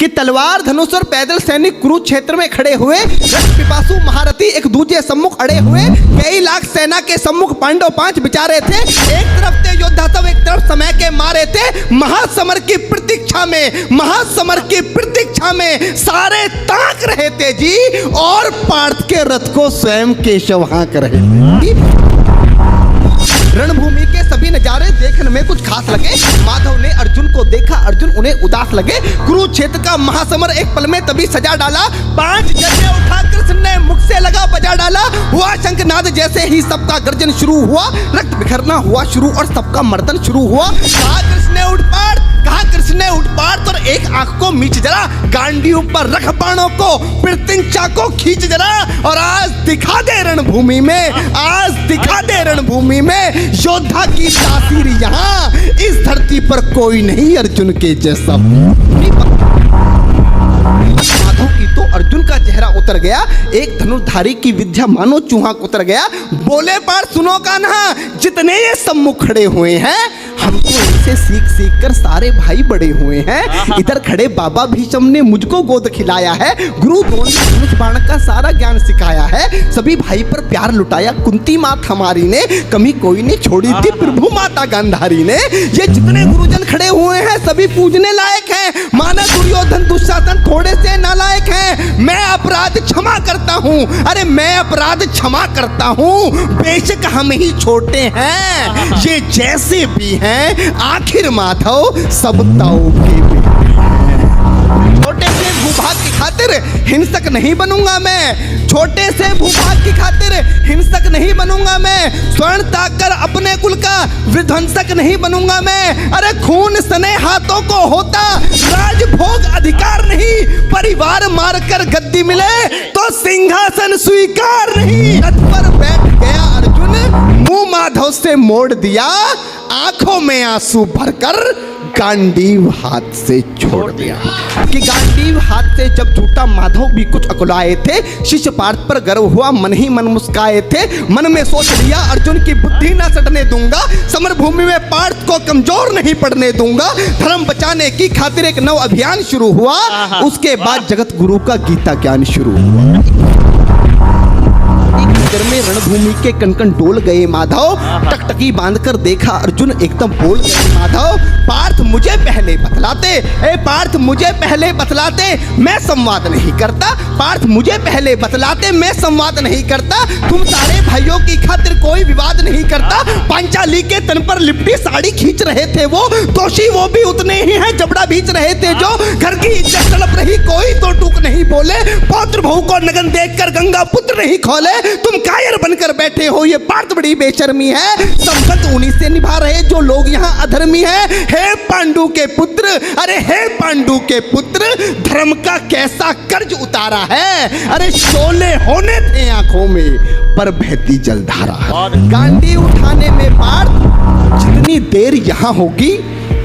कि तलवार धनुष और पैदल सैनिक कुरुक्षेत्र में खड़े हुए, रथ पिपासु महारथी एक दूसरे सम्मुख अड़े हुए, कई लाख सेना के सम्मुख पांडव 5 बिचारे थे। एक तरफ थे योद्धा सब, एक तरफ समय के मारे थे। महासमर की प्रतीक्षा में, महासमर की प्रतीक्षा में सारे ताक रहे थे जी, और पार्थ के रथ को स्वयं केशव हाँक रहे थे। रणभूमि के सभी नजारे देखने में कुछ खास लगे। माधव ने अर्जुन को देखा, अर्जुन उन्हें उदास लगे। कुरुक्षेत्र का महासमर एक पल में तभी सजा डाला। 5 जने उठा कृष्ण ने मुख से लगा बजा डाला। हुआ शंखनाद जैसे ही सबका गर्जन शुरू हुआ, रक्त बिखरना हुआ शुरू और सबका मर्दन शुरू हुआ। कहा कृष्ण ने उठ पार्थ, कहा कृष्ण ने उठ पार्थ, और एक आंख को मीच जरा, गांडीव पर रख बाणों को, प्रत्यंचा को खींच जरा, और आज दिखा दे रणभूमि में, आज दिखा दे रणभूमि में योद्धा की तासीर। यहाँ इस धरती पर कोई नहीं अर्जुन के जैसा। माधव की तो अर्जुन का चेहरा उतर गया, एक धनुर्धारी की विद्या मानो चूहा उतर गया। बोले पार्थ सुनो कान्हा, जितने ये सम्मुख खड़े हुए हैं, हमको इनसे सीख सीख कर सारे भाई बड़े हुए हैं। इधर खड़े बाबा भीष्म ने मुझको गोद खिलाया है, गुरु द्रोण ने धनुष बाण का सारा ज्ञान सिखाया है, सभी भाई पर प्यार लुटाया कुंती मात हमारी ने, कमी कोई नहीं छोड़ी थी प्रभु माता गांधारी ने। ये जितने गुरुजन खड़े हुए हैं सभी पूजने लायक हैं, माना दुर्योधन दुशासन थोड़े से नालायक हैं। मैं अपराध क्षमा करता हूँ, अरे मैं अपराध क्षमा करता हूँ, बेशक हम ही छोटे हैं, ये जैसे भी हैं, आखिर माधव सब ताऊ के छोटे से भूभाग की खातिर हिंसक नहीं बनूंगा मैं, छोटे से भूभाग की खातिर हिंसक नहीं बनूंगा मैं, स्वर्ण ताकर अपने कुल का विध्वंसक नहीं बनूंगा मैं। अरे खून सने हाथों को होता राजभोग अधिकार नहीं, परिवार मारकर गद्दी मिले तो सिंहासन स्वीकार नहीं। रथ पर बैठ गया अर्जुन, मुंह माधव से मोड़ दिया, आंखों में आंसू भरकर गांडीव हाथ से छोड़ दिया। कि गांडीव हाथ से जब छूटा माधव भी कुछ अकुलाए थे, शिष्य पार्थ पर गर्व हुआ, मन ही मन मुस्काए थे। मन में सोच लिया अर्जुन की बुद्धि ना सटने दूंगा, समर भूमि में पार्थ को कमजोर नहीं पड़ने दूंगा। धर्म बचाने की खातिर एक नव अभियान शुरू हुआ, उसके बाद जगत गुरु का गीता ज्ञान शुरू हुआ। में रणभूमि के कनकन डोल गए माधव, टकटकी बांधकर देखा अर्जुन, एकदम बोल गए माधव, पार्थ मुझे पहले बतलाते, ए पार्थ मुझे पहले बतलाते, मैं संवाद नहीं करता, पार्थ मुझे पहले बतलाते, मैं संवाद नहीं करता। तुम सारे भाइयों की खातिर कोई विवाद नहीं करता। पांचाली के तन पर लिपटी साड़ी खींच रहे थे वो, दोषी वो भी उतने ही हैं, जबड़ा बीच रहे थे जो। घर की इज्जत तड़प रही, कोई तो टूक नहीं बोले, पौत्र बहू को नगन देखकर गंगा पुत्र नहीं खोले। तुम कायर बनकर बैठे हो, ये पार्थ बड़ी बेशर्मी है। संपत्ति उन्हीं से निभा रहे जो लोग यहाँ अधर्मी हैं। हे पांडु के पुत्र, अरे हे पांडु के पुत्र, धर्म का कैसा कर्ज उतारा है। अरे शोले होने थे आंखों में, पर बहती जलधारा है। गांडी उठाने में पार्थ जितनी देर यहाँ होगी,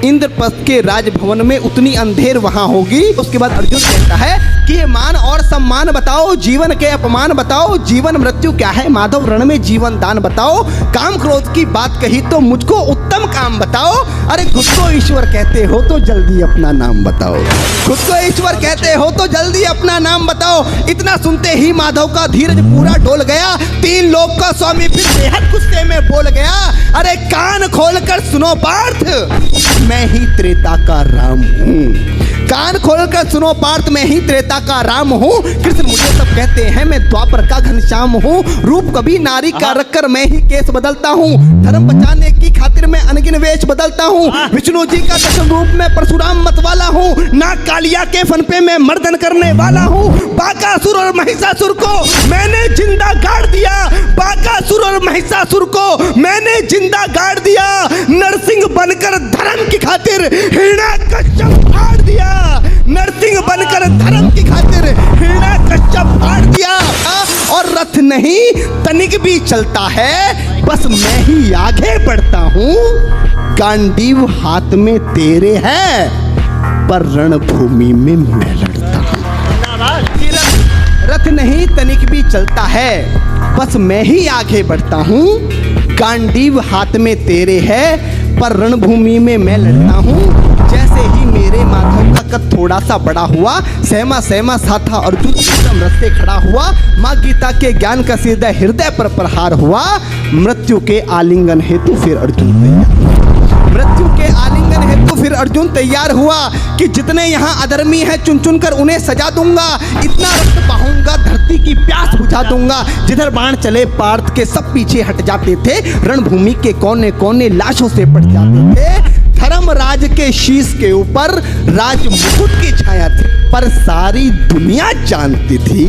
इंद्रप्रस्थ के राजभवन में उतनी अंधेर वहां होगी। उसके बाद अर्जुन कहता है कि ये मान और सम्मान बताओ, जीवन के अपमान बताओ, जीवन मृत्यु क्या है माधव, रण में जीवन दान बताओ। काम क्रोध की बात कही तो मुझको उत्तम काम बताओ। अरे खुद को ईश्वर कहते हो तो जल्दी अपना नाम बताओ, खुद को ईश्वर कहते हो तो जल्दी अपना नाम बताओ। इतना सुनते ही माधव का धीरज पूरा डोल गया, 3 लोक का स्वामी फिर बेहद गुस्से में बोल गया। अरे कान खोलकर सुनो पार्थ, मैं ही त्रेता का राम हूँ। कान खोलकर सुनो पार्थ, मैं ही त्रेता का राम हूँ। कृष्ण मुझे सब कहते हैं, मैं द्वापर का घनश्याम हूँ। रूप कभी नारी का रखकर मैं ही केस बदलता हूँ। धर्म बचाने की खातिर मैं अनगिन वेश बदलता हूँ। विष्णु जी का दशम रूप में परशुराम मत वाला हूँ। नाग कालिया के फन पे मैं मर्दन करने वाला हूँ। बाकासुर और महिषासुर को मैंने जिंदा गाड़ दिया, बाकासुर और महिषासुर को मैंने जिंदा गाड़ दिया। नरसिंह बनकर धर्म की खातिर हिरण्याकश्यप फाड़ दिया, नरसिंह बनकर धर्म की खातिर हिरण्याकश्यप फाड़ दिया। और रथ नहीं तनिक भी चलता है, बस मैं ही आगे बढ़ता हूँ। गांडीव हाथ में तेरे है, पर रणभूमि में मैं लड़ता हूँ। रथ नहीं तनिक भी चलता है, बस मैं ही आगे बढ़ता हूँ। गांडीव हाथ में तेरे है, पर रणभूमि में मैं लड़ता हूँ। जैसे ही मेरे मेरे माधव का कद थोड़ा सा बड़ा हुआ, सहमा सहमा सा था अर्जुन एकदम रस्ते खड़ा हुआ। माँ गीता के ज्ञान का सीधा हृदय पर प्रहार हुआ। मृत्यु के आलिंगन हेतु फिर अर्जुन मृत्यु के आलिंगन हेतु फिर अर्जुन तैयार हुआ कि जितने यहाँ अधर्मी हैं चुन चुन कर उन्हें सजा दूंगा, इतना रक्त बहाऊंगा धरती की प्यास बुझा दूंगा। जिधर बाण चले पार्थ के सब पीछे हट जाते थे, रणभूमि के कोने कोने लाशों से पट जाते थे। धर्मराज के शीश के ऊपर राज मुकुट की छाया थी, पर सारी दुनिया जानती थी